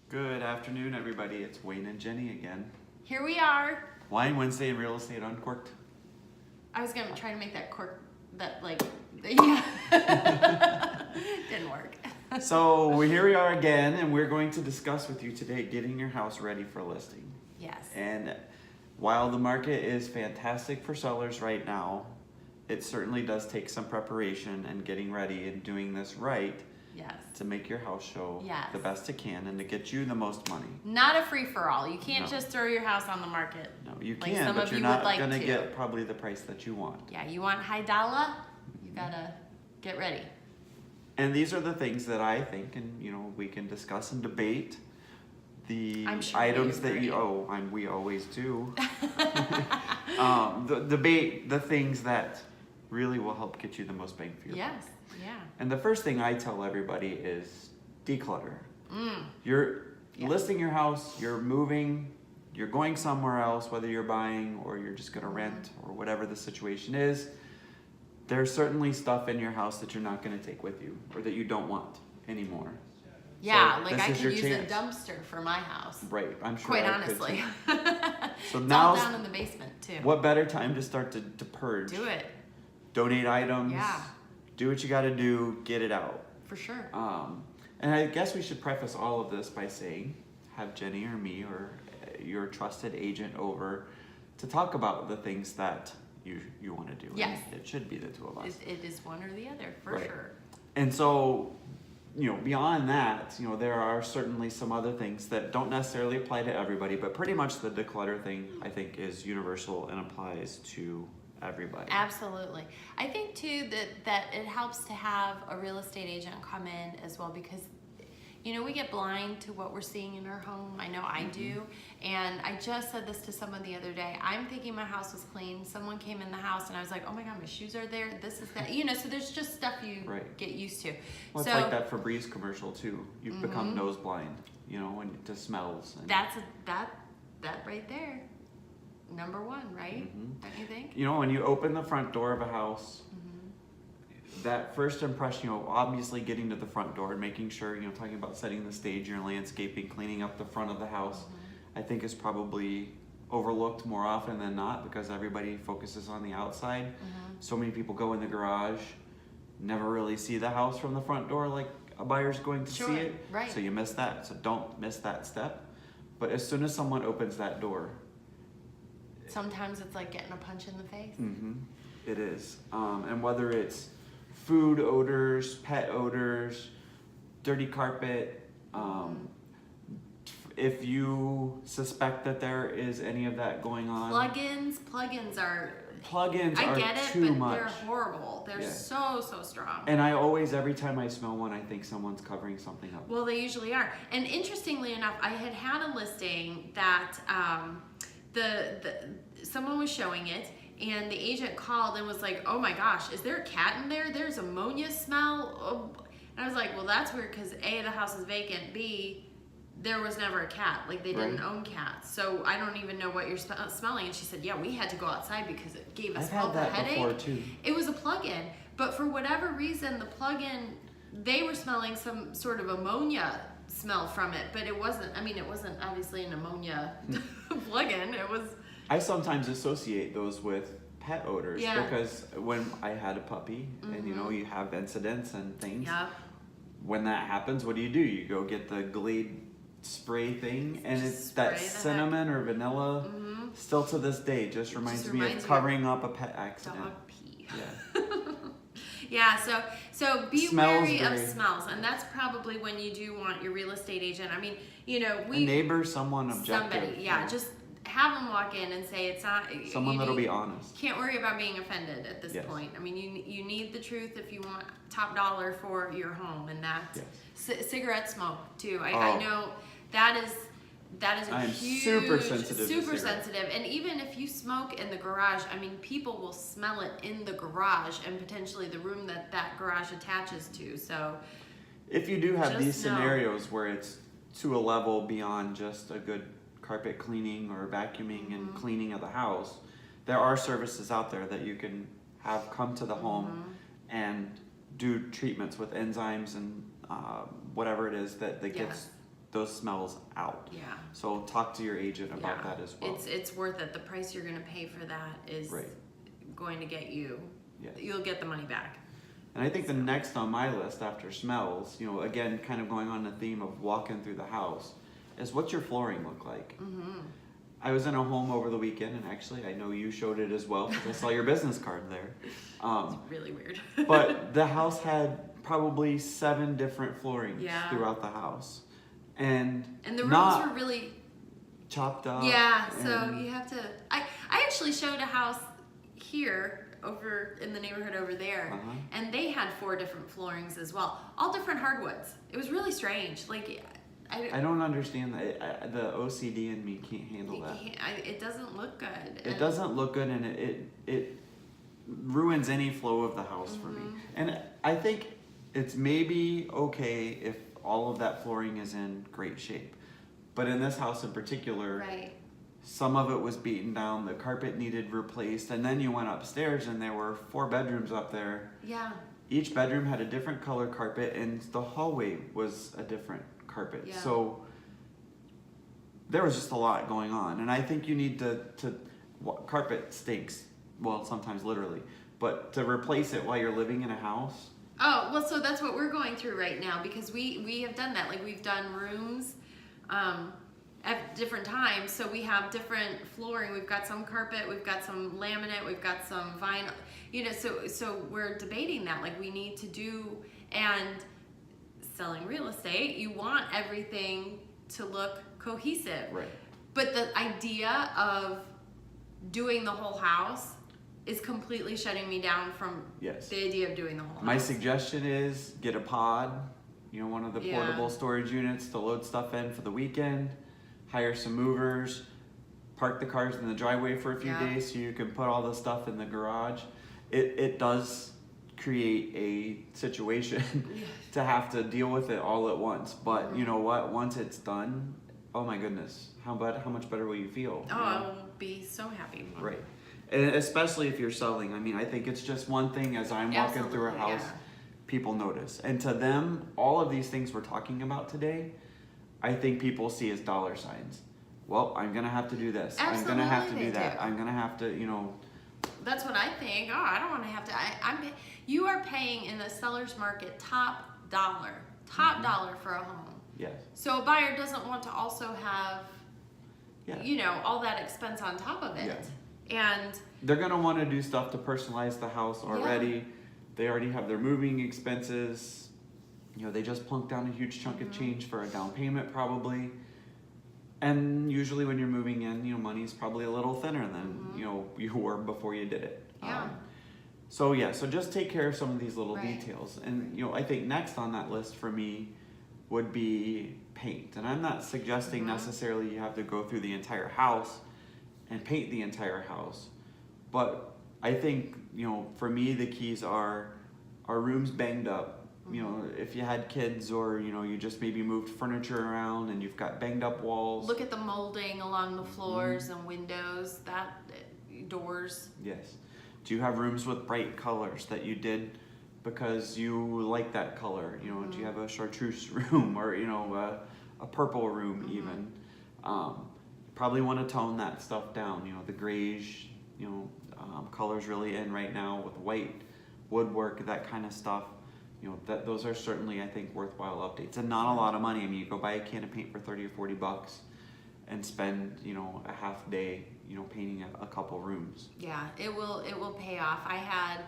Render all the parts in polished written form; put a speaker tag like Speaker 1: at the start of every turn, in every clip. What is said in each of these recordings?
Speaker 1: Good afternoon, everybody. It's Wayne and Jenny again.
Speaker 2: Here we are.
Speaker 1: Wine Wednesday in Real Estate Uncorked.
Speaker 2: I was gonna try to make that yeah. Didn't work.
Speaker 1: So here we are again, and we're going to discuss with you today getting your house ready for listing.
Speaker 2: Yes.
Speaker 1: And while the market is fantastic for sellers right now, it certainly does take some preparation and getting ready and doing this right.
Speaker 2: Yes.
Speaker 1: To make your house show
Speaker 2: Yes.
Speaker 1: the best it can and to get you the most money.
Speaker 2: Not a free-for-all. You can't
Speaker 1: No.
Speaker 2: just throw your house on the market.
Speaker 1: No, you
Speaker 2: Like
Speaker 1: can,
Speaker 2: some
Speaker 1: but
Speaker 2: of
Speaker 1: you're
Speaker 2: you
Speaker 1: not
Speaker 2: would like
Speaker 1: going to
Speaker 2: to.
Speaker 1: get probably the price that you want.
Speaker 2: Yeah, you want high dollar? You gotta get ready.
Speaker 1: And these are the things that I think, and we can discuss and debate the
Speaker 2: I'm sure
Speaker 1: items
Speaker 2: we
Speaker 1: that
Speaker 2: agree.
Speaker 1: we always do. Debate the things that really will help get you the most bang for your buck.
Speaker 2: Yes. Yeah.
Speaker 1: And the first thing I tell everybody is declutter. You're
Speaker 2: Yeah.
Speaker 1: listing your house, you're moving, you're going somewhere else, whether you're buying or you're just gonna rent or whatever the situation is. There's certainly stuff in your house that you're not gonna take with you or that you don't want anymore.
Speaker 2: Yeah,
Speaker 1: So
Speaker 2: like
Speaker 1: this
Speaker 2: I
Speaker 1: is
Speaker 2: could
Speaker 1: your
Speaker 2: use
Speaker 1: chance.
Speaker 2: a dumpster for my house.
Speaker 1: Right, I'm sure.
Speaker 2: Quite
Speaker 1: I could
Speaker 2: honestly.
Speaker 1: too. So
Speaker 2: It's
Speaker 1: now,
Speaker 2: all down in the basement too.
Speaker 1: what better time to start to purge?
Speaker 2: Do it.
Speaker 1: Donate items.
Speaker 2: Yeah.
Speaker 1: Do what you got to do. Get it out.
Speaker 2: For sure.
Speaker 1: And I guess we should preface all of this by saying, have Jenny or me or your trusted agent over to talk about the things that you want to do.
Speaker 2: Yes.
Speaker 1: And it should be the two of us.
Speaker 2: It is one or the other, for
Speaker 1: Right.
Speaker 2: sure.
Speaker 1: And so, beyond that, there are certainly some other things that don't necessarily apply to everybody, but pretty much the declutter thing, I think, is universal and applies to everybody.
Speaker 2: Absolutely. I think too that it helps to have a real estate agent come in as well because we get blind to what we're seeing in our home. I know I do. And I just said this to someone the other day. I'm thinking my house was clean. Someone came in the house and I was like, oh my God, my shoes are there. This is that. So there's just stuff you get used to.
Speaker 1: Well, it's like that Febreze commercial too. You've become nose blind, to smells. And,
Speaker 2: That's that right there. Number one, right? Don't you think?
Speaker 1: when you open the front door of a house, that first impression, obviously getting to the front door and making sure, talking about setting the stage, your landscaping, cleaning up the front of the house, I think is probably overlooked more often than not because everybody focuses on the outside. So many people go in the garage, never really see the house from the front door like a buyer's going to see it.
Speaker 2: Right.
Speaker 1: So you miss that. So don't miss that step. But as soon as someone opens that door,
Speaker 2: Sometimes it's like getting a punch in the face.
Speaker 1: it is. And whether it's food odors, pet odors, dirty carpet, if you suspect that there is any of that going on.
Speaker 2: Plugins are
Speaker 1: I
Speaker 2: get it,
Speaker 1: too
Speaker 2: but
Speaker 1: much.
Speaker 2: they're horrible. They're so strong.
Speaker 1: And I always, every time I smell one, I think someone's covering something up.
Speaker 2: Well, they usually are. And interestingly enough, I had a listing that someone was showing it, and the agent called and was like, "Oh my gosh, is there a cat in there? There's ammonia smell." Oh. And I was like, "Well, that's weird because A, the house is vacant. B, there was never a cat. Like they didn't own cats. So I don't even know what you're smelling." And she said, "Yeah, we had to go outside because it gave us both a headache."
Speaker 1: Before too.
Speaker 2: It was a plug-in, but for whatever reason, the plug-in, they were smelling some sort of ammonia smell from it, but it wasn't. I mean, it wasn't obviously an ammonia plug-in. It was.
Speaker 1: I sometimes associate those with pet odors because when I had a puppy, and you have incidents and things.
Speaker 2: Yeah.
Speaker 1: When that happens, what do? You go get the Glade spray thing, and it's that cinnamon or vanilla. Still to this day, just reminds me of covering up a pet accident.
Speaker 2: Dog pee.
Speaker 1: Yeah.
Speaker 2: Yeah, so be
Speaker 1: Smells
Speaker 2: wary of
Speaker 1: very-
Speaker 2: smells, and that's probably when you do want your real estate agent. I mean,
Speaker 1: A neighbor, someone objective.
Speaker 2: somebody, just have them walk in and say it's not.
Speaker 1: Someone that'll be honest.
Speaker 2: Can't worry about being offended at this point. I mean, you need the truth if you want top dollar for your home, and that cigarette smoke too. I know that is a
Speaker 1: I am
Speaker 2: huge,
Speaker 1: super sensitive to
Speaker 2: super
Speaker 1: cigarettes.
Speaker 2: sensitive. And even if you smoke in the garage, I mean, people will smell it in the garage and potentially the room that garage attaches to. So
Speaker 1: if you do have
Speaker 2: just
Speaker 1: these
Speaker 2: know.
Speaker 1: scenarios where it's to a level beyond just a good carpet cleaning or vacuuming and cleaning of the house, there are services out there that you can have come to the home and do treatments with enzymes and whatever it is that gets those smells out.
Speaker 2: Yeah.
Speaker 1: So talk to your agent about
Speaker 2: Yeah.
Speaker 1: that as well.
Speaker 2: It's worth it. The price you're going to pay for that is
Speaker 1: Right.
Speaker 2: going to get you.
Speaker 1: Yeah.
Speaker 2: You'll get the money back.
Speaker 1: And I think the next on my list after smells, you know, again, kind of going on the theme of walking through the house, is what's your flooring look like?
Speaker 2: Mm-hmm.
Speaker 1: I was in a home over the weekend, and actually, I know you showed it as well because I saw your business card there.
Speaker 2: It's really weird.
Speaker 1: But the house had probably 7 different floorings
Speaker 2: Yeah.
Speaker 1: throughout the house, and
Speaker 2: the rooms
Speaker 1: not
Speaker 2: were really
Speaker 1: chopped up.
Speaker 2: Yeah, so
Speaker 1: and-
Speaker 2: you have to. I actually showed a house here over in the neighborhood over there,
Speaker 1: Uh-huh.
Speaker 2: and they had 4 different floorings as well, all different hardwoods. It was really strange. Like,
Speaker 1: I don't understand that. The OCD in me can't handle that.
Speaker 2: it doesn't look good.
Speaker 1: It doesn't look good, and it ruins any flow of the house for me. And I think it's maybe okay if all of that flooring is in great shape, but in this house in particular,
Speaker 2: Right.
Speaker 1: some of it was beaten down, the carpet needed replaced, and then you went upstairs and there were 4 bedrooms up there.
Speaker 2: Yeah.
Speaker 1: Each bedroom had a different color carpet, and the hallway was a different carpet.
Speaker 2: Yeah.
Speaker 1: So there was just a lot going on, and I think you need to carpet stinks. Well, sometimes literally, but to replace it while you're living in a house.
Speaker 2: Oh, well, so that's what we're going through right now, because we have done that. Like, we've done rooms at different times, so we have different flooring. We've got some carpet, we've got some laminate, we've got some vinyl, you know, so we're debating that. Like, we need to do, and selling real estate, you want everything to look cohesive.
Speaker 1: Right.
Speaker 2: But the idea of doing the whole house is completely shutting me down from
Speaker 1: Yes.
Speaker 2: the idea of doing the whole
Speaker 1: My
Speaker 2: house.
Speaker 1: suggestion is get a pod, you know, one of the
Speaker 2: Yeah.
Speaker 1: portable storage units to load stuff in for the weekend. Hire some movers, park the cars in the driveway for a few
Speaker 2: Yeah.
Speaker 1: days so you can put all the stuff in the garage. It does create a situation to have to deal with it all at once. But you know what? Once it's done, oh my goodness, how much better will you feel?
Speaker 2: Oh,
Speaker 1: you
Speaker 2: I
Speaker 1: know?
Speaker 2: will be so happy.
Speaker 1: Right. And especially if you're selling. I mean, I think it's just one thing as I'm walking through a
Speaker 2: Absolutely,
Speaker 1: house,
Speaker 2: yeah.
Speaker 1: people notice. And to them, all of these things we're talking about today, I think people see as dollar signs. Well, I'm going to have to do this. I'm going to have to
Speaker 2: Absolutely
Speaker 1: do
Speaker 2: they
Speaker 1: that.
Speaker 2: do.
Speaker 1: I'm going to have to, you know.
Speaker 2: That's what I think. Oh, I don't want to have to. You are paying in the seller's market top dollar for a home.
Speaker 1: Yes.
Speaker 2: So a buyer doesn't want to also have,
Speaker 1: Yeah.
Speaker 2: you know, all that expense on top of it. And
Speaker 1: They're going to want to do stuff to personalize the house already.
Speaker 2: Yeah.
Speaker 1: They already have their moving expenses. You know, they just plunked down a huge chunk of change for a down payment probably. And usually when you're moving in, you know, money's probably a little thinner than, you know, you were before you did it.
Speaker 2: Yeah.
Speaker 1: So just take care of some of these little
Speaker 2: Right.
Speaker 1: details. And, you know, I think next on that list for me would be paint. And I'm not suggesting necessarily you have to go through the entire house and paint the entire house. But I think, you know, for me, the keys are rooms banged up. You know, if you had kids or, you know, you just maybe moved furniture around and you've got banged up walls.
Speaker 2: look at the molding along the floors and windows, doors.
Speaker 1: Yes. Do you have rooms with bright colors that you did because you like that color? You know, do you have a chartreuse room or, you know, a purple room even? Probably want to tone that stuff down. You know, the grayish, you know, colors really in right now with white woodwork, that kind of stuff. You know, those are certainly, I think, worthwhile updates. And not a lot of money. I mean, you go buy a can of paint for 30 or 40 bucks and spend, you know, a half day, you know, painting a couple rooms.
Speaker 2: Yeah, it will pay off. I had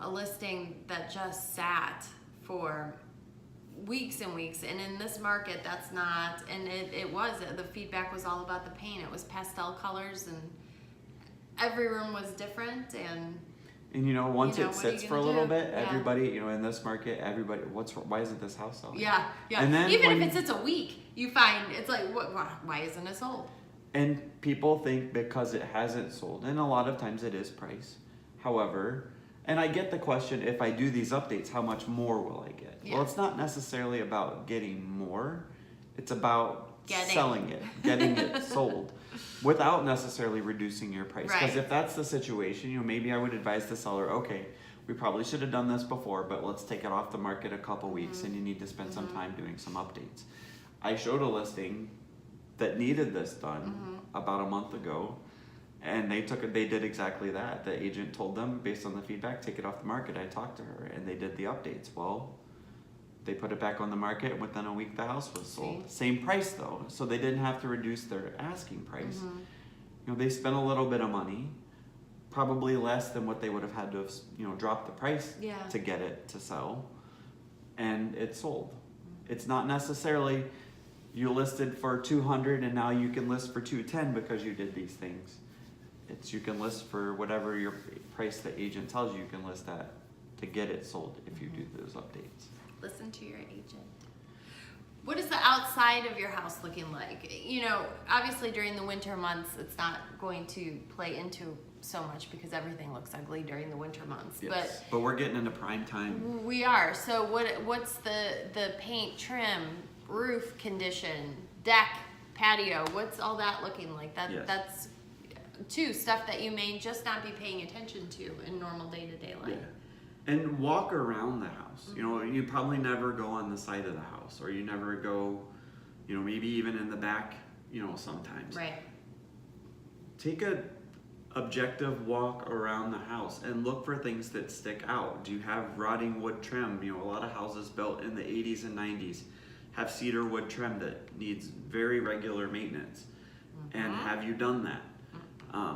Speaker 2: a listing that just sat for weeks and weeks, and in this market that's not, and the feedback was all about the paint. It was pastel colors and every room was different, and
Speaker 1: you know, once
Speaker 2: you know,
Speaker 1: it
Speaker 2: what are you
Speaker 1: sits for a
Speaker 2: gonna
Speaker 1: little
Speaker 2: do?
Speaker 1: bit,
Speaker 2: Yeah.
Speaker 1: everybody, you know, in this market, everybody, why isn't this house selling?
Speaker 2: yeah.
Speaker 1: And then
Speaker 2: Even
Speaker 1: when-
Speaker 2: if it sits a week, you find it's like, why isn't it sold?
Speaker 1: And people think because it hasn't sold, and a lot of times it is price. However, and I get the question, if I do these updates, how much more will I get?
Speaker 2: Yeah.
Speaker 1: Well, it's not necessarily about getting more. It's about
Speaker 2: Getting.
Speaker 1: selling it, getting it sold without necessarily reducing your price. Because
Speaker 2: Right.
Speaker 1: if that's the situation, you know, maybe I would advise the seller, okay, we probably should have done this before, but let's take it off the market a couple weeks and you need to spend some time doing some updates. I showed a listing that needed this done about a month ago, and they did exactly that. The agent told them, based on the feedback, take it off the market. I talked to her, and they did the updates. Well, they put it back on the market, and within a week the house was sold. Same price though, so they didn't have to reduce their asking price. You know, they spent a little bit of money, probably less than what they would have had to have, you know, dropped the price to get it to sell, and it sold. It's not necessarily you listed for 200 and now you can list for 210 because you did these things. It's you can list for whatever your price the agent tells you can list at to get it sold if you do those updates.
Speaker 2: Listen to your agent. What is the outside of your house looking like? You know, obviously during the winter months, it's not going to play into so much because everything looks ugly during the winter months.
Speaker 1: Yes, but we're getting into prime time.
Speaker 2: We are. So what's the paint, trim, roof condition, deck, patio? What's all that looking like? That's stuff that you may just not be paying attention to in normal day-to-day life.
Speaker 1: Yeah. And walk around the house. You know, you probably never go on the side of the house, or you never go, you know, maybe even in the back, you know, sometimes.
Speaker 2: Right.
Speaker 1: Take a objective walk around the house and look for things that stick out. Do you have rotting wood trim? You know, a lot of houses built in the 80s and 90s have cedar wood trim that needs very regular maintenance. And have you done that?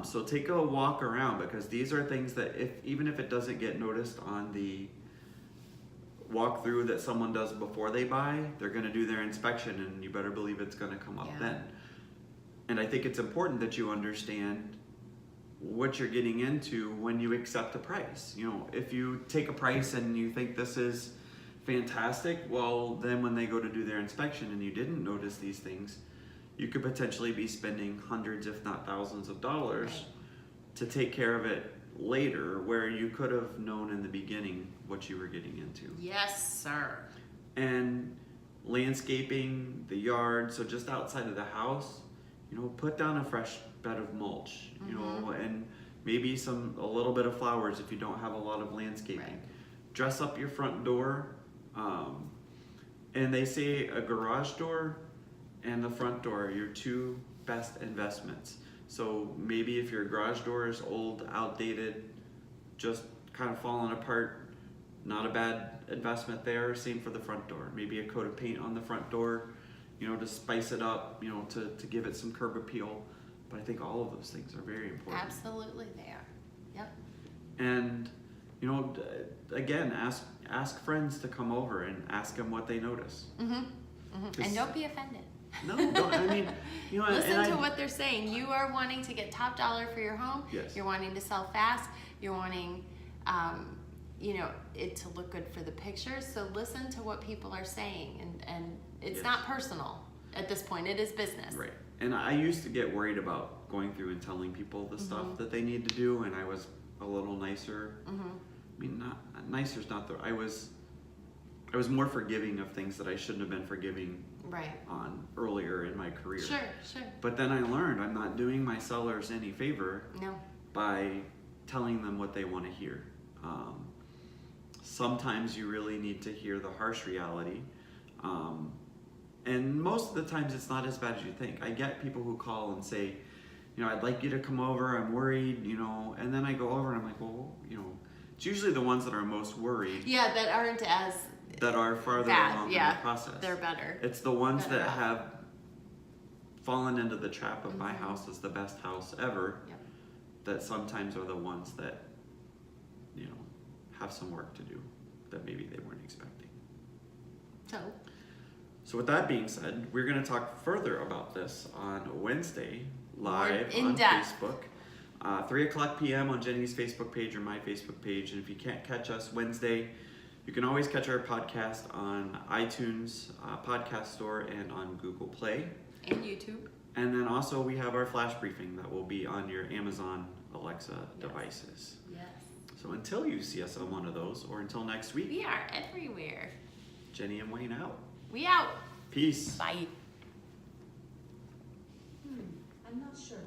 Speaker 1: So take a walk around, because these are things that even if it doesn't get noticed on the walkthrough that someone does before they buy, they're going to do their inspection, and you better believe it's going to come up then. And I think it's important that you understand what you're getting into when you accept a price. You know, if you take a price and you think this is fantastic, well, then when they go to do their inspection and you didn't notice these things, you could potentially be spending hundreds, if not thousands of dollars to take care of it later, where you could have known in the beginning what you were getting into.
Speaker 2: Yes, sir.
Speaker 1: And landscaping, the yard, so just outside of the house, you know, put down a fresh bed of mulch, you know, and maybe a little bit of flowers if you don't have a lot of landscaping. Dress up your front door. And they say a garage door and the front door are your two best investments. So maybe if your garage door is old, outdated, just kind of falling apart, not a bad investment there. Same for the front door. Maybe a coat of paint on the front door, you know, to spice it up, you know, to give it some curb appeal. But I think all of those things are very important.
Speaker 2: Absolutely they are. Yep.
Speaker 1: And, you know, again, ask friends to come over and ask them what they notice.
Speaker 2: And don't be offended.
Speaker 1: No, don't. I mean, you know,
Speaker 2: listen to what they're saying. You are wanting to get top dollar for your home.
Speaker 1: Yes.
Speaker 2: You're wanting to sell fast. You're wanting, you know, it to look good for the pictures. So listen to what people are saying, and it's not personal at this point. It is business.
Speaker 1: Right. And I used to get worried about going through and telling people the stuff that they need to do, and I was a little nicer. I mean, nicer's not the. I was more forgiving of things that I shouldn't have been forgiving on earlier in my career.
Speaker 2: Sure.
Speaker 1: But then I learned I'm not doing my sellers any favor by telling them what they want to hear. Sometimes you really need to hear the harsh reality. And most of the times it's not as bad as you think. I get people who call and say, you know, I'd like you to come over, I'm worried, you know, and then I go over and I'm like, well, you know, it's usually the ones that are most worried.
Speaker 2: Yeah, that aren't as
Speaker 1: that are farther along in the process.
Speaker 2: They're better.
Speaker 1: It's the ones that have fallen into the trap of my house is the best house ever, that sometimes are the ones that, you know, have some work to do that maybe they weren't expecting. So with that being said, we're going to talk further about this on Wednesday, live on Facebook. 3 o'clock p.m. on Jenny's Facebook page or my Facebook page. And if you can't catch us Wednesday, you can always catch our podcast on iTunes, Podcast Store, and on Google Play.
Speaker 2: And YouTube.
Speaker 1: And then also we have our flash briefing that will be on your Amazon Alexa devices.
Speaker 2: Yes.
Speaker 1: So until you see us on one of those, or until next week.
Speaker 2: We are everywhere.
Speaker 1: Jenny and Wayne out.
Speaker 2: We out.
Speaker 1: Peace.
Speaker 2: Bye.
Speaker 3: I'm not sure.